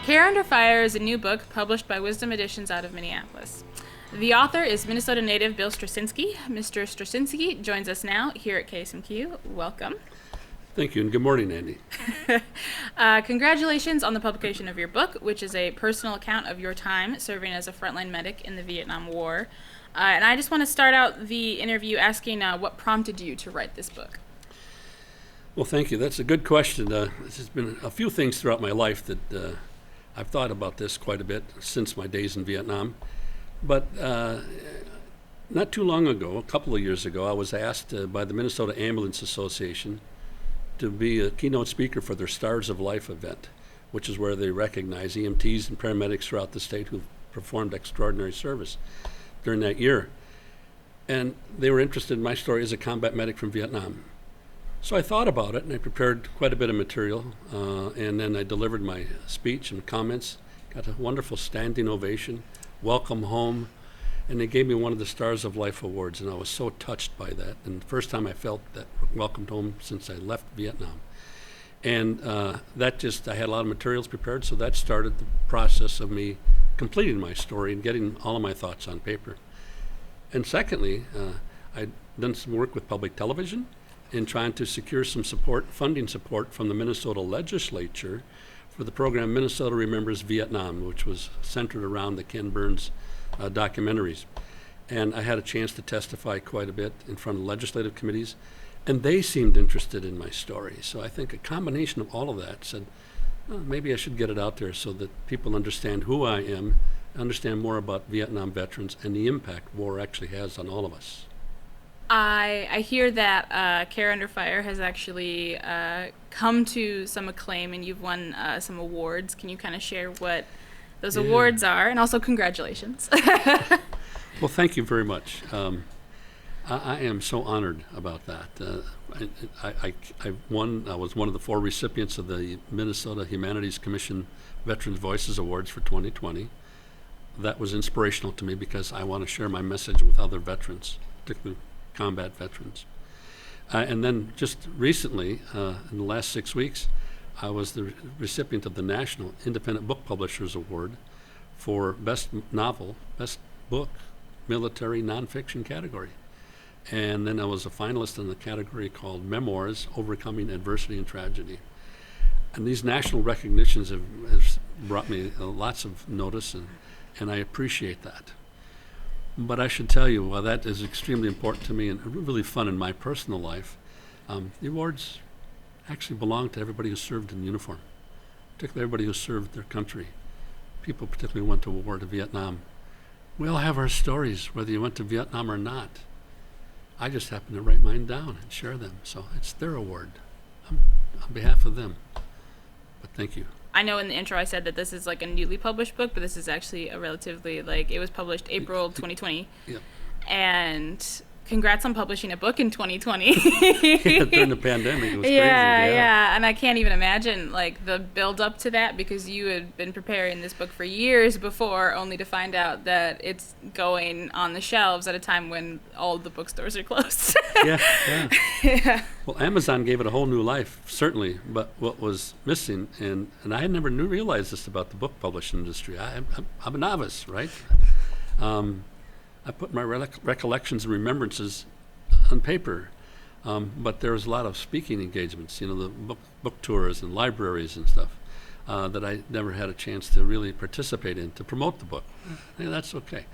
Care Under Fire is a new book published by Wisdom Editions out of Minneapolis. The author is Minnesota native Bill Strusinski. Mr. Strusinski joins us now here at KSMQ. Welcome. Thank you, and good morning, Andy. Congratulations on the publication of your book, which is a personal account of your time serving as a frontline medic in the Vietnam War. And I just want to start out the interview asking what prompted you to write this book? Well, thank you. That's a good question. There's been a few things throughout my life that I've thought about this quite a bit since my days in Vietnam. But not too long ago, a couple of years ago, I was asked by the Minnesota Ambulance Association to be a keynote speaker for their Stars of Life event, which is where they recognize EMTs and paramedics throughout the state who've performed extraordinary service during that year. And they were interested in my story as a combat medic from Vietnam. So I thought about it, and I prepared quite a bit of material, and then I delivered my speech and comments, got a wonderful standing ovation, welcome home, and they gave me one of the Stars of Life awards, and I was so touched by that. And the first time I felt that welcomed home since I left Vietnam. And I had a lot of materials prepared, so that started the process of me completing my story and getting all of my thoughts on paper. And secondly, I'd done some work with public television in trying to secure some funding support from the Minnesota legislature for the program Minnesota Remembers Vietnam, which was centered around the Ken Burns documentaries. And I had a chance to testify quite a bit in front of legislative committees, and they seemed interested in my story. So I think a combination of all of that said, well, maybe I should get it out there so that people understand who I am, understand more about Vietnam veterans and the impact war actually has on all of us. I hear that Care Under Fire has actually come to some acclaim, and you've won some awards. Can you kind of share what those awards are? And also congratulations. Well, thank you very much. I am so honored about that. I was one of the 4 recipients of the Minnesota Humanities Commission Veterans Voices Awards for 2020. That was inspirational to me because I want to share my message with other veterans, particularly combat veterans. And then just recently, in the last 6 weeks, I was the recipient of the National Independent Book Publishers Award for Best Novel, Best Book, Military Nonfiction category. And then I was a finalist in the category called Memoirs, Overcoming Adversity and Tragedy. And these national recognitions have brought me lots of notice, and I appreciate that. But I should tell you, while that is extremely important to me and really fun in my personal life, the awards actually belong to everybody who served in uniform, particularly everybody who served their country. People particularly who went to war, to Vietnam. We all have our stories, whether you went to Vietnam or not. I just happen to write mine down and share them, so it's their award on behalf of them. But thank you. I know in the intro I said that this is like a newly published book, but this is actually a relatively, it was published April 2020. Yep. And congrats on publishing a book in 2020. Yeah, during the pandemic, it was crazy. Yeah. And I can't even imagine, the build up to that, because you had been preparing this book for years before, only to find out that it's going on the shelves at a time when all the bookstores are closed. Yeah. Well, Amazon gave it a whole new life, certainly, but what was missing, and I had never realized this about the book publishing industry. I'm a novice, right? I put my recollections and remembrances on paper, but there was a lot of speaking engagements, the book tours and libraries and stuff that I never had a chance to really participate in to promote the book. Yeah, that's okay.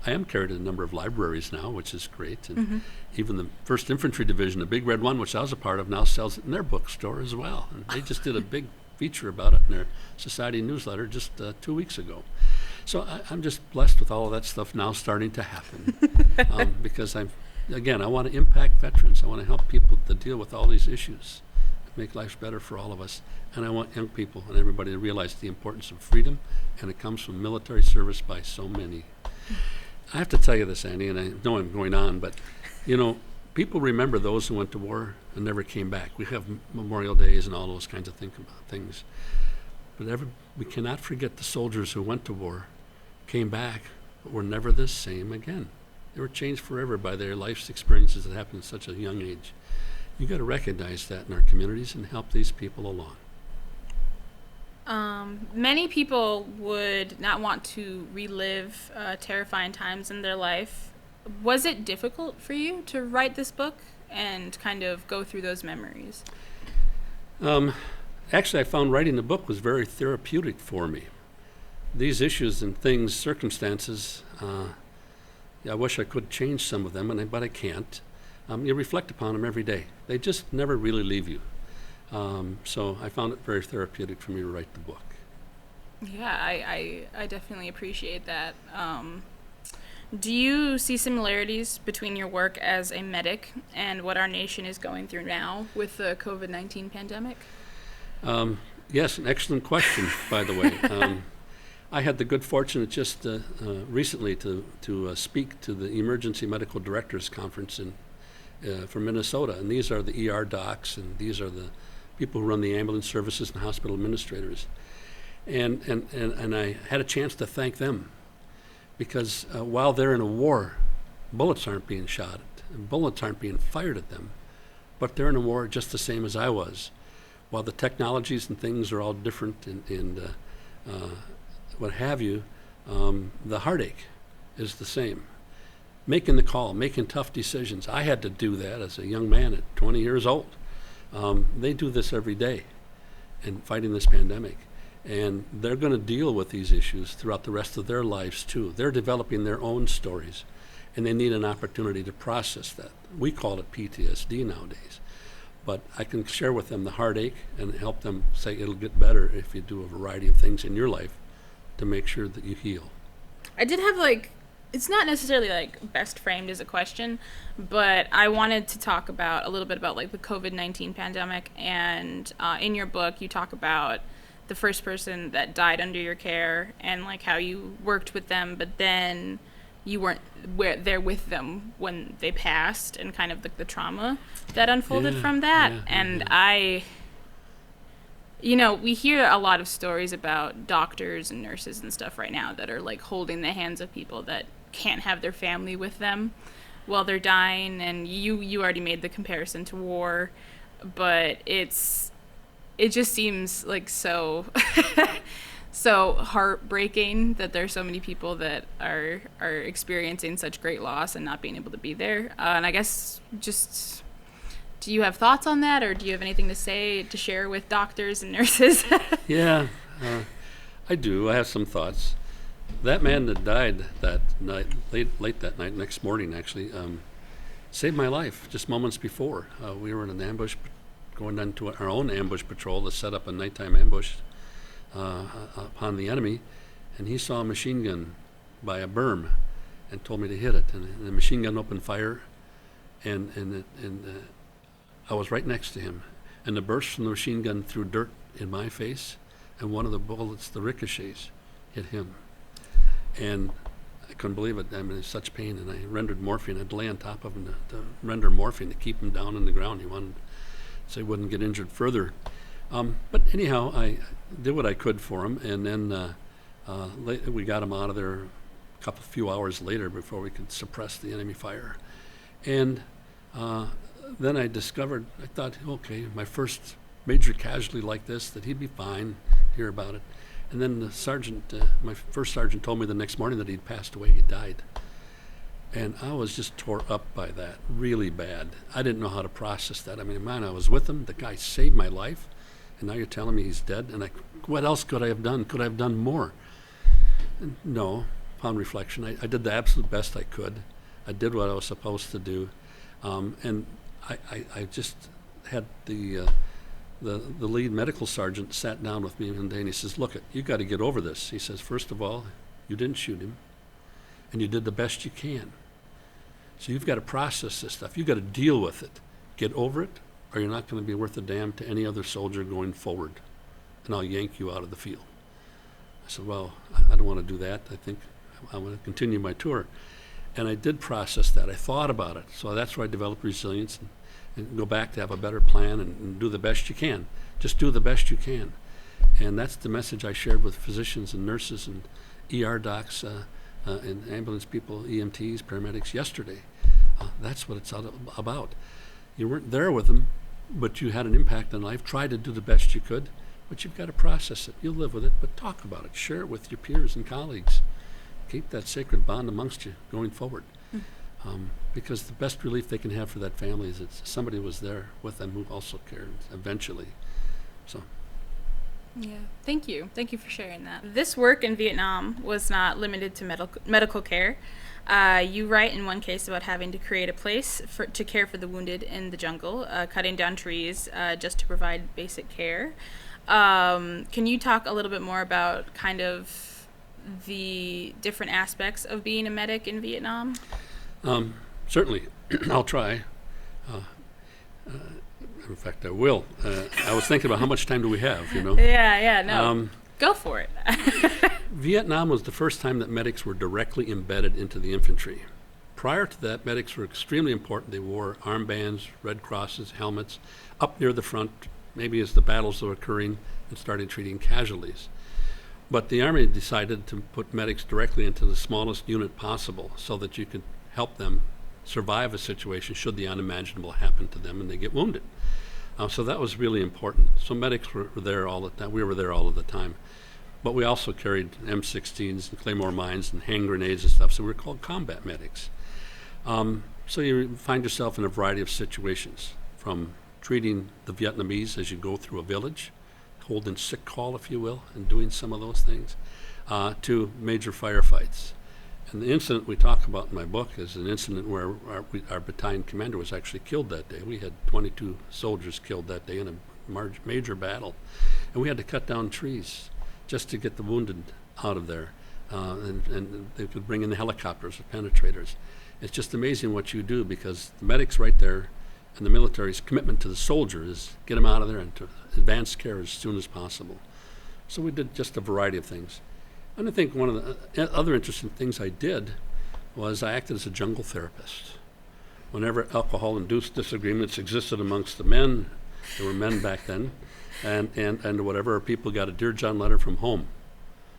I am carried in a number of libraries now, which is great, and even the 1st Infantry Division, the Big Red One, which I was a part of, now sells it in their bookstore as well. And they just did a big feature about it in their society newsletter just 2 weeks ago. So I'm just blessed with all of that stuff now starting to happen because I want to impact veterans. I want to help people to deal with all these issues, make life better for all of us. And I want young people and everybody to realize the importance of freedom, and it comes from military service by so many. I have to tell you this, Andy, and I know I'm going on, but people remember those who went to war and never came back. We have Memorial Days and all those kinds of things. But we cannot forget the soldiers who went to war, came back, but were never the same again. They were changed forever by their life's experiences that happened at such a young age. You've got to recognize that in our communities and help these people along. Many people would not want to relive terrifying times in their life. Was it difficult for you to write this book and kind of go through those memories? Actually, I found writing the book was very therapeutic for me. These issues and things, circumstances, I wish I could change some of them, but I can't. You reflect upon them every day. They just never really leave you. So I found it very therapeutic for me to write the book. Yeah, I definitely appreciate that. Do you see similarities between your work as a medic and what our nation is going through now with the COVID-19 pandemic? Yes, an excellent question, by the way. I had the good fortune of just recently to speak to the Emergency Medical Directors Conference for Minnesota, and these are the ER docs, and these are the people who run the ambulance services and hospital administrators. And I had a chance to thank them because while they're in a war, bullets aren't being shot and bullets aren't being fired at them, but they're in a war just the same as I was. While the technologies and things are all different and what have you, the heartache is the same. Making the call, making tough decisions. I had to do that as a young man at 20 years old. They do this every day in fighting this pandemic. And they're going to deal with these issues throughout the rest of their lives, too. They're developing their own stories, and they need an opportunity to process that. We call it PTSD nowadays. But I can share with them the heartache and help them say it'll get better if you do a variety of things in your life to make sure that you heal. I did have, it's not necessarily, best framed as a question, but I wanted to talk about a little bit about, the COVID-19 pandemic. And in your book, you talk about the first person that died under your care and how you worked with them, but then you weren't there with them when they passed, and kind of the trauma that unfolded from that. We hear a lot of stories about doctors and nurses and stuff right now that are holding the hands of people that can't have their family with them while they're dying, and you already made the comparison to war, but it just seems so so heartbreaking that there's so many people that are experiencing such great loss and not being able to be there. And I guess just, do you have thoughts on that, or do you have anything to share with doctors and nurses? Yeah, I do. I have some thoughts. That man that died that night, late that night, next morning actually, saved my life just moments before. We were in an ambush, going into our own ambush patrol to set up a nighttime ambush upon the enemy, and he saw a machine gun by a berm and told me to hit it, and the machine gun opened fire, and I was right next to him, and the burst from the machine gun threw dirt in my face, and one of the bullets, the ricochets, hit him, and I couldn't believe it. I mean, in such pain, and I rendered morphine. I had to lay on top of him to render morphine to keep him down on the ground. He wanted so he wouldn't get injured further. But anyhow, I did what I could for him, and then we got him out of there a few hours later before we could suppress the enemy fire. And then I thought, okay, my first major casualty like this, that he'd be fine, hear about it. And then the sergeant, my first sergeant, told me the next morning that he'd passed away, he died. And I was just tore up by that, really bad. I didn't know how to process that. I mean, man, I was with him. The guy saved my life, and now you're telling me he's dead? And what else could I have done? Could I have done more? And no, upon reflection, I did the absolute best I could. I did what I was supposed to do. And I just had the lead medical sergeant sat down with me one day, and he says, look, you got to get over this. He says, first of all, you didn't shoot him, and you did the best you can. So you've got to process this stuff. You've got to deal with it. Get over it, or you're not going to be worth a damn to any other soldier going forward, and I'll yank you out of the field. I said, well, I don't want to do that. I think I want to continue my tour. And I did process that. I thought about it. So that's where I developed resilience and go back to have a better plan and do the best you can. Just do the best you can. And that's the message I shared with physicians and nurses and ER docs and ambulance people, EMTs, paramedics yesterday. That's what it's about. You weren't there with them, but you had an impact on life. Try to do the best you could. but you've got to process it. You'll live with it, but talk about it. Share it with your peers and colleagues. Keep that sacred bond amongst you going forward. Because the best relief they can have for that family is that somebody was there with them who also cared eventually. So. Yeah, thank you. Thank you for sharing that. This work in Vietnam was not limited to medical care. You write in one case about having to create a place to care for the wounded in the jungle, cutting down trees just to provide basic care. Can you talk a little bit more about kind of the different aspects of being a medic in Vietnam? Certainly. I'll try. In fact, I will. I was thinking about how much time do we have, you know? Yeah, no. Go for it. Vietnam was the first time that medics were directly embedded into the infantry. Prior to that, medics were extremely important. They wore armbands, Red Crosses, helmets, up near the front, maybe as the battles were occurring, and started treating casualties. But the Army decided to put medics directly into the smallest unit possible so that you could help them survive a situation should the unimaginable happen to them and they get wounded. So that was really important. So medics were there all the time. We were there all of the time. But we also carried M16s and claymore mines and hand grenades and stuff, so we were called combat medics. So you find yourself in a variety of situations, from treating the Vietnamese as you go through a village, holding sick call, if you will, and doing some of those things, to major firefights. And the incident we talk about in my book is an incident where our battalion commander was actually killed that day. We had 22 soldiers killed that day in a major battle. And we had to cut down trees just to get the wounded out of there. And they could bring in the helicopters with penetrators. It's just amazing what you do, because the medic's right there, and the military's commitment to the soldier is get them out of there and to advance care as soon as possible. So we did just a variety of things. And I think one of the other interesting things I did was I acted as a jungle therapist. Whenever alcohol-induced disagreements existed amongst the men, there were men back then, and whatever, people got a Dear John letter from home.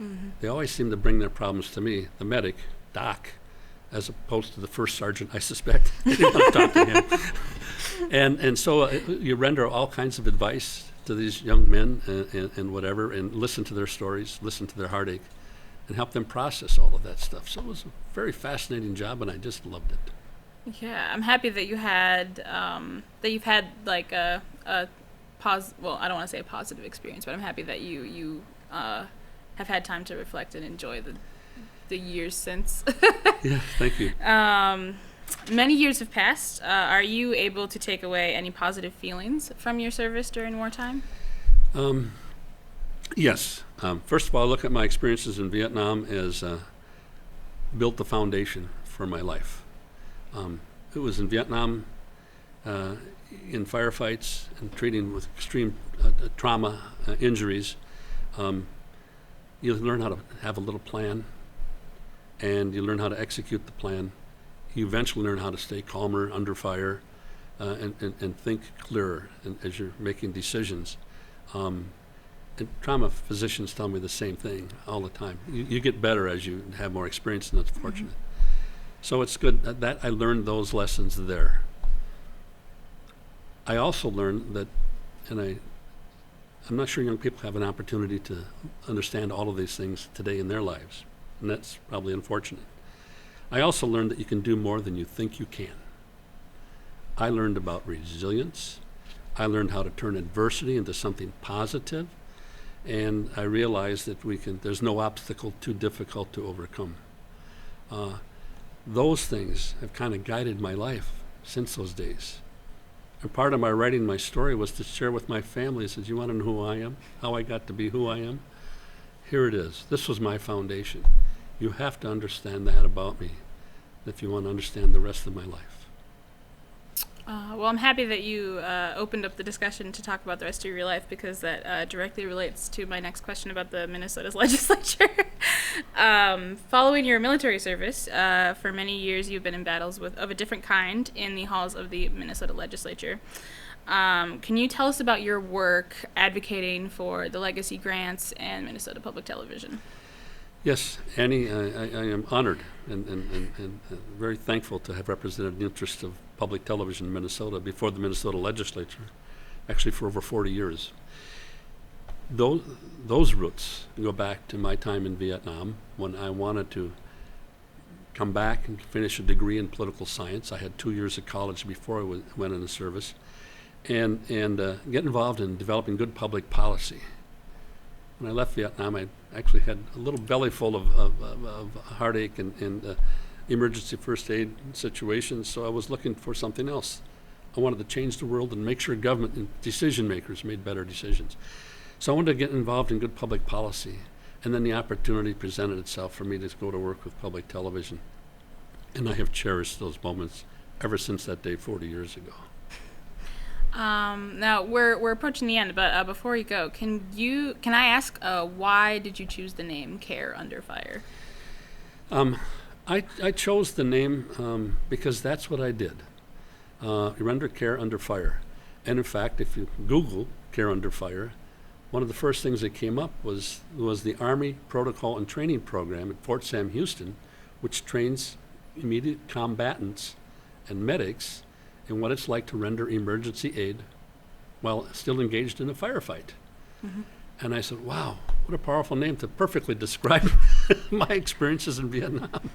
Mm-hmm. They always seemed to bring their problems to me, the medic, Doc, as opposed to the first sergeant, I suspect. They didn't want to talk to him. And so you render all kinds of advice to these young men and whatever, and listen to their stories, listen to their heartache, and help them process all of that stuff. So it was a very fascinating job, and I just loved it. Yeah, I'm happy that you've had like a well, I don't want to say a positive experience, but I'm happy that you have had time to reflect and enjoy the years since. Yeah, thank you. Many years have passed. Are you able to take away any positive feelings from your service during wartime? Yes. First of all, I look at my experiences in Vietnam as built the foundation for my life. It was in Vietnam, in firefights and treating with extreme trauma injuries. You learn how to have a little plan, and you learn how to execute the plan. You eventually learn how to stay calmer under fire and think clearer as you're making decisions. And trauma physicians tell me the same thing all the time. You get better as you have more experience, and that's fortunate. Mm-hmm. So it's good that I learned those lessons there. I also learned that, and I'm not sure young people have an opportunity to understand all of these things today in their lives, and that's probably unfortunate. I also learned that you can do more than you think you can. I learned about resilience. I learned how to turn adversity into something positive. And I realized that there's no obstacle too difficult to overcome. Those things have kind of guided my life since those days. And part of my writing my story was to share with my family. I said, you want to know who I am? How I got to be who I am? Here it is. This was my foundation. You have to understand that about me if you want to understand the rest of my life. Well, I'm happy that you opened up the discussion to talk about the rest of your life, because that directly relates to my next question about the Minnesota's legislature. Following your military service, for many years you've been in battles of a different kind in the halls of the Minnesota legislature. Can you tell us about your work advocating for the legacy grants and Minnesota Public Television? Yes, Annie, I am honored and very thankful to have represented the interests of public television in Minnesota before the Minnesota legislature, actually for over 40 years. those roots go back to my time in Vietnam when I wanted to come back and finish a degree in political science. I had 2 years of college before I went into service, and get involved in developing good public policy. When I left Vietnam, I actually had a little belly full of heartache and emergency first aid situations, so I was looking for something else. I wanted to change the world and make sure government and decision makers made better decisions. So I wanted to get involved in good public policy, and then the opportunity presented itself for me to go to work with public television. And I have cherished those moments ever since that day 40 years ago. Now we're approaching the end, but before you go, can I ask why did you choose the name Care Under Fire? I chose the name because that's what I did. Render care under fire. And in fact, if you Google Care Under Fire, one of the first things that came up was the Army Protocol and Training Program at Fort Sam Houston, which trains immediate combatants and medics in what it's like to render emergency aid while still engaged in a firefight. Mm-hmm. And I said, wow, what a powerful name to perfectly describe my experiences in Vietnam.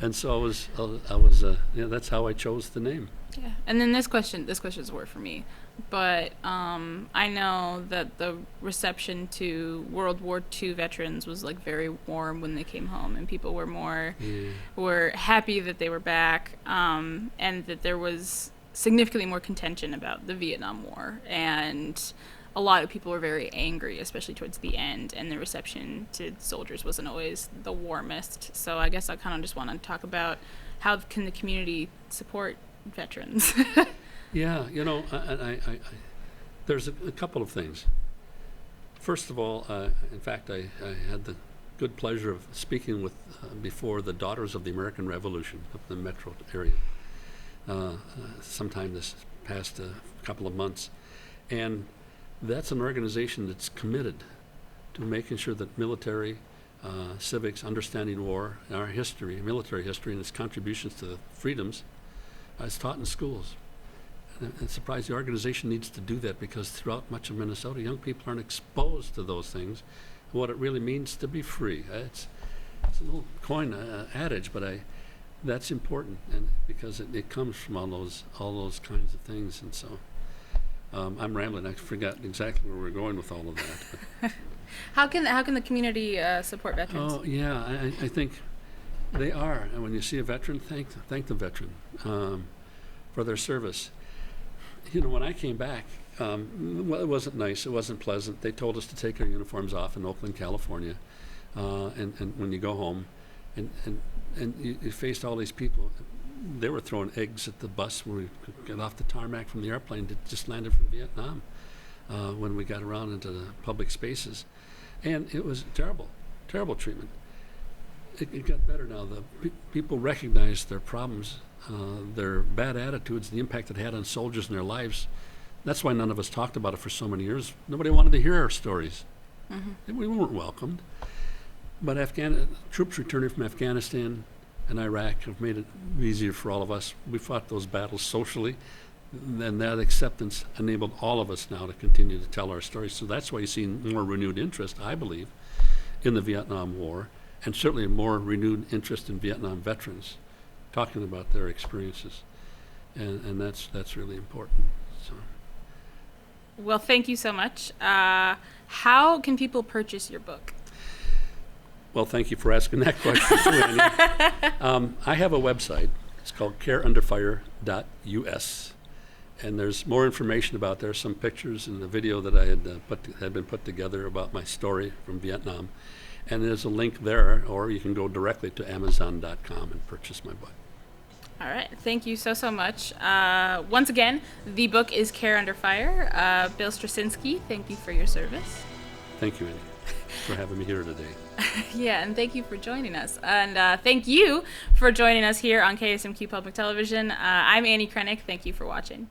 And so that's how I chose the name. Yeah, and then this question's more for me, but I know that the reception to World War II veterans was like very warm when they came home, and people were happy that they were back, and that there was significantly more contention about the Vietnam War, and a lot of people were very angry, especially towards the end, and the reception to soldiers wasn't always the warmest. So I guess I kind of just want to talk about how can the community support veterans. Yeah, I there's a couple of things. First of all, in fact, I had the good pleasure of speaking with before the Daughters of the American Revolution up in the metro area sometime this past couple of months, and that's an organization that's committed to making sure that military, civics, understanding war, our history, military history, and its contributions to the freedoms is taught in schools. And I'm surprised the organization needs to do that, because throughout much of Minnesota, young people aren't exposed to those things, what it really means to be free. It's a little coin adage, but that's important, and because it comes from all those kinds of things. And so I'm rambling. I forgot exactly where we're going with all of that. But How can the community support veterans? Oh yeah, I think they are. And when you see a veteran, thank the veteran for their service. When I came back, well, it wasn't nice. It wasn't pleasant. They told us to take our uniforms off in Oakland, California, and when you go home, and you faced all these people. They were throwing eggs at the bus when we got off the tarmac from the airplane that just landed from Vietnam when we got around into the public spaces. And it was terrible treatment. It got better now. The people recognized their problems, their bad attitudes, the impact it had on soldiers and their lives. That's why none of us talked about it for so many years. Nobody wanted to hear our stories. Mm-hmm. We weren't welcomed. But troops returning from Afghanistan and Iraq have made it easier for all of us. We fought those battles socially, and that acceptance enabled all of us now to continue to tell our stories. So that's why you see more renewed interest, I believe, in the Vietnam War, and certainly more renewed interest in Vietnam veterans talking about their experiences. And that's really important. So. Well, thank you so much. How can people purchase your book? Well, thank you for asking that question too, Annie. I have a website. It's called careunderfire.us, and there's more information about there. Some pictures and the video that I had been put together about my story from Vietnam, and there's a link there, or you can go directly to Amazon.com and purchase my book. All right. Thank you so much. Once again, the book is Care Under Fire. Bill Strusinski, thank you for your service. Thank you, Annie, for having me here today. Yeah, and thank you for joining us. And thank you for joining us here on KSMQ Public Television. I'm Annie Krennick. Thank you for watching.